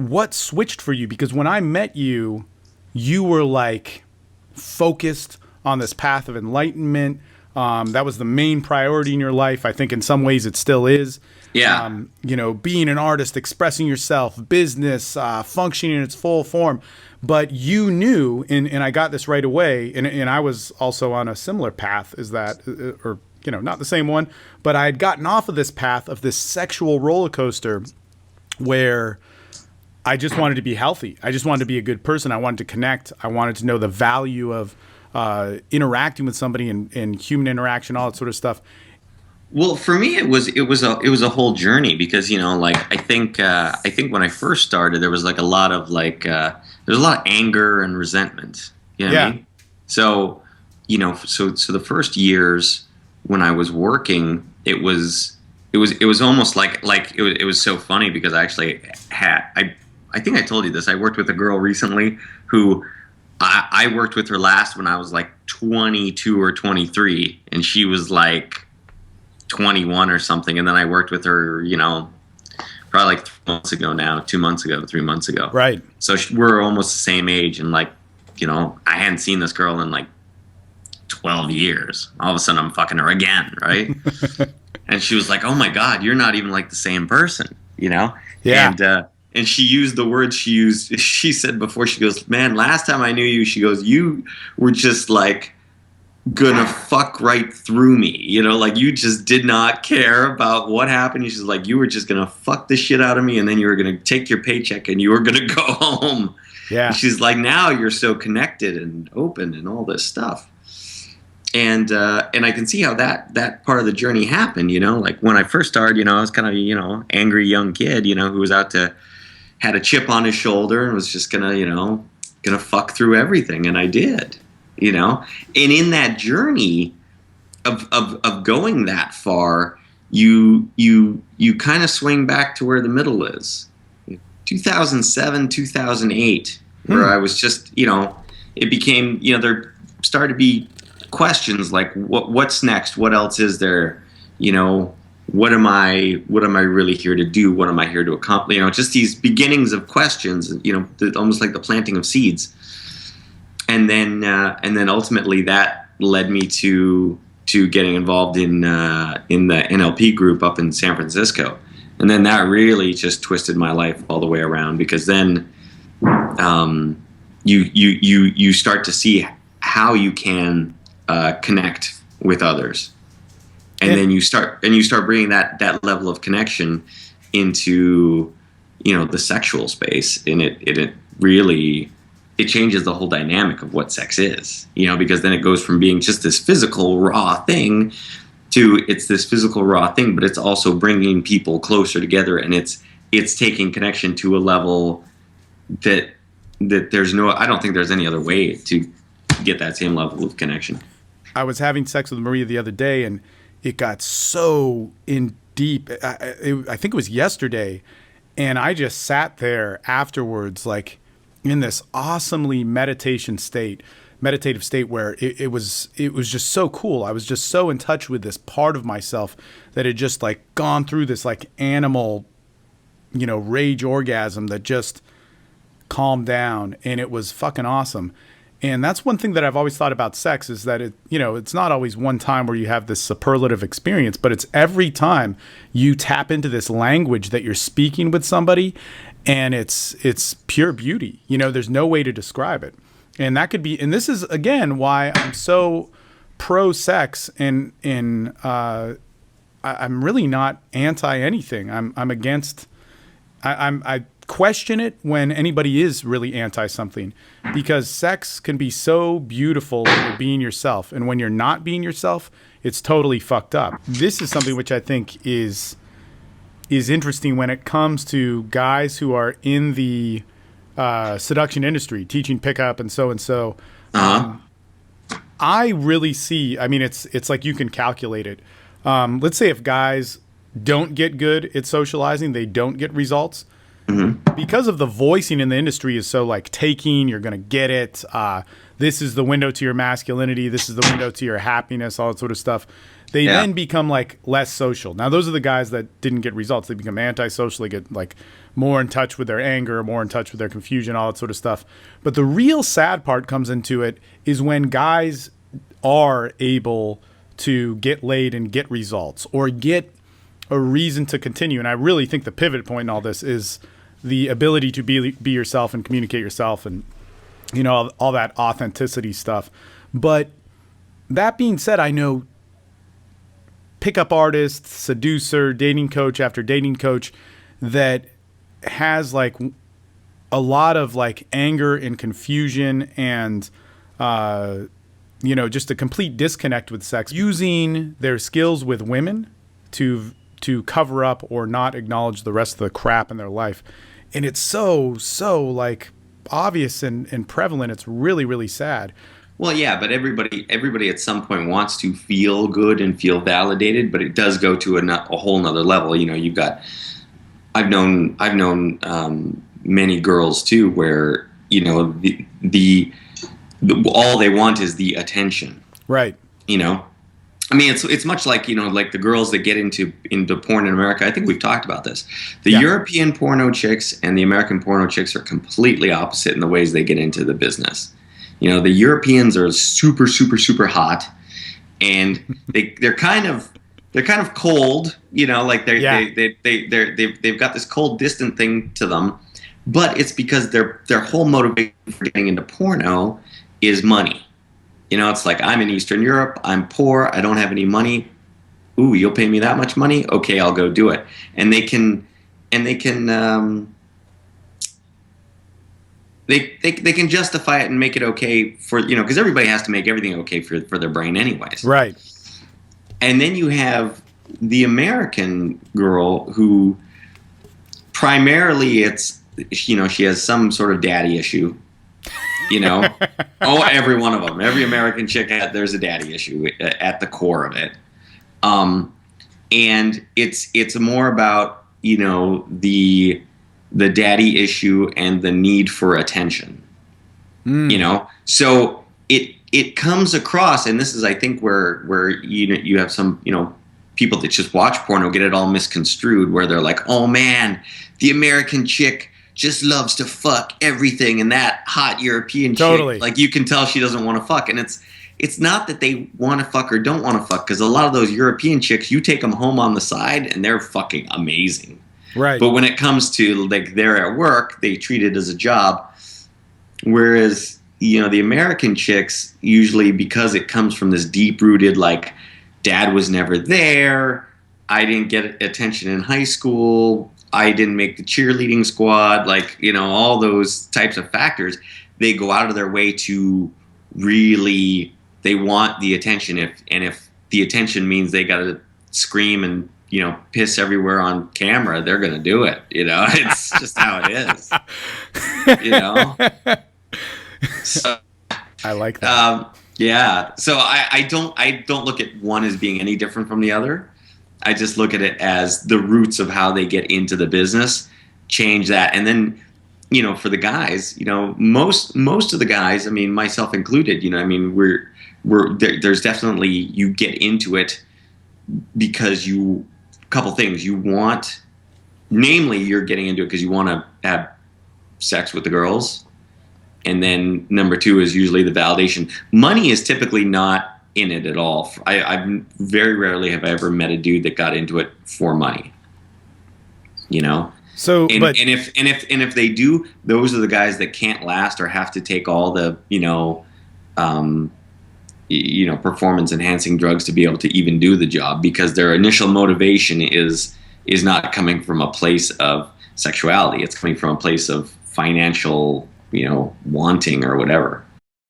what switched for you? Because when I met you, you were like focused on this path of enlightenment. That was the main priority in your life. I think in some ways it still is. Yeah. Being an artist, expressing yourself, business, functioning in its full form. But you knew, and I got this right away, and I was also on a similar path, is that, or, not the same one, but I had gotten off of this path of this sexual roller coaster where I just wanted to be healthy. I just wanted to be a good person. I wanted to connect. I wanted to know the value of interacting with somebody and human interaction, all that sort of stuff. Well, for me, it was a whole journey because I think when I first started, there was like a lot of there's a lot of anger and resentment. You know what I mean? So so the first years when I was working, it was almost like it was so funny because I actually I think I told you this. I worked with a girl recently who I worked with her last when I was like 22 or 23, and she was like 21 or something, and then I worked with her, probably like 3 months ago now, 2 months ago, 3 months ago. Right. So we're almost the same age, and I hadn't seen this girl in like 12 years. All of a sudden, I'm fucking her again, right? And she was like, "Oh my God, you're not even like the same person," Yeah. And she used the words she used. She said before, she goes, "Man, last time I knew you," she goes, "you were just like gonna fuck right through me, you just did not care about what happened. She's like, you were just gonna fuck the shit out of me, and then you were gonna take your paycheck and you were gonna go home." Yeah. And she's like, now you're so connected and open and all this stuff. And I can see how that part of the journey happened. Like when I first started, I was kind of angry young kid, who was had a chip on his shoulder and was just gonna fuck through everything, and I did. And in that journey of going that far, you kind of swing back to where the middle is. 2007, 2008, where I was just, it became, there started to be questions like what's next? What else is there? What am I really here to do? What am I here to accomplish? Just these beginnings of questions, almost like the planting of seeds. And then ultimately that led me to getting involved in the NLP group up in San Francisco, and then that really just twisted my life all the way around, because then you start to see how you can connect with others, and then you start bringing that level of connection into the sexual space, and it really. It changes the whole dynamic of what sex is, because then it goes from being just this physical raw thing to it's this physical raw thing, but it's also bringing people closer together, and it's taking connection to a level that I don't think there's any other way to get that same level of connection. I was having sex with Maria the other day, and it got so in deep. I think it was yesterday, and I just sat there afterwards, like, in this awesomely meditative state where it was just so cool. I was just so in touch with this part of myself that had just like gone through this like animal, rage orgasm that just calmed down, and it was fucking awesome. And that's one thing that I've always thought about sex, is that it's not always one time where you have this superlative experience, but it's every time you tap into this language that you're speaking with somebody, and it's pure beauty. There's no way to describe it. And that could be, and this is again why I'm so pro sex, and I'm really not anti anything. I'm against. I question it when anybody is really anti something, because sex can be so beautiful when you're being yourself, and when you're not being yourself, it's totally fucked up. This is something which I think is interesting when it comes to guys who are in the seduction industry, teaching pickup and so. I really see. I mean, it's like you can calculate it. Let's say if guys don't get good at socializing, they don't get results. Mm-hmm. Because of the voicing in the industry is so like taking, you're going to get it. This is the window to your masculinity. This is the window to your happiness, all that sort of stuff. They Yeah. then become like less social. Now, those are the guys that didn't get results. They become antisocial. They get like more in touch with their anger, more in touch with their confusion, all that sort of stuff. But the real sad part comes into it is when guys are able to get laid and get results or get a reason to continue. And I really think the pivot point in all this is the ability to be yourself and communicate yourself and, you know, all that authenticity stuff. But that being said, I know pickup artist, seducer, dating coach after dating coach that has like a lot of like anger and confusion and, you know, just a complete disconnect with sex, using their skills with women to cover up or not acknowledge the rest of the crap in their life. And it's so like obvious and prevalent. It's really, really sad. Well, yeah, but everybody at some point wants to feel good and feel validated, but it does go to a whole nother level. You know, you've got, I've known many girls too, where, you know, the all they want is the attention. Right. You know, I mean, it's much like, you know, like the girls that get into porn in America. I think we've talked about this. The European porno chicks and the American porno chicks are completely opposite in the ways they get into the business. You know, the Europeans are super, super, super hot, and they're kind of cold. You know, like they've got this cold, distant thing to them. But it's because their whole motivation for getting into porno is money. You know, it's like, I'm in Eastern Europe, I'm poor, I don't have any money. Ooh, you'll pay me that much money? Okay, I'll go do it. And they can justify it and make it okay for, you know, because everybody has to make everything okay for their brain anyways. Right. And then you have the American girl who primarily it's, you know, she has some sort of daddy issue. You know, every one of them, every American chick, there's a daddy issue at the core of it. And it's more about, you know, the daddy issue and the need for attention. You know, so it comes across, and this is, I think, where you have some, you know, people that just watch porno get it all misconstrued, where they're like, oh man, the American chick just loves to fuck everything, and that hot European chick, like, you can tell she doesn't want to fuck. And it's not that they want to fuck or don't want to fuck, because a lot of those European chicks, you take them home on the side and they're fucking amazing. Right. But when it comes to, like, they're at work, they treat it as a job. Whereas, you know, the American chicks, usually, because it comes from this deep-rooted, like, dad was never there, I didn't get attention in high school, I didn't make the cheerleading squad, like, you know, all those types of factors, they go out of their way to really, they want the attention. If the attention means they got to scream and, you know, piss everywhere on camera, they're going to do it. You know, it's just how it is, you know? So, I like that. yeah. So I don't look at one as being any different from the other. I just look at it as the roots of how they get into the business, change that. And then, you know, for the guys, you know, most of the guys, I mean, myself included, you know, I mean, there's definitely, you get into it because couple things you want, namely, you're getting into it because you want to have sex with the girls. And then number two is usually the validation. Money is typically not in it at all. I very rarely have I ever met a dude that got into it for money. You know. So, if they do, those are the guys that can't last or have to take all the, you know, performance enhancing drugs to be able to even do the job, because their initial motivation is not coming from a place of sexuality. It's coming from a place of financial, you know, wanting or whatever.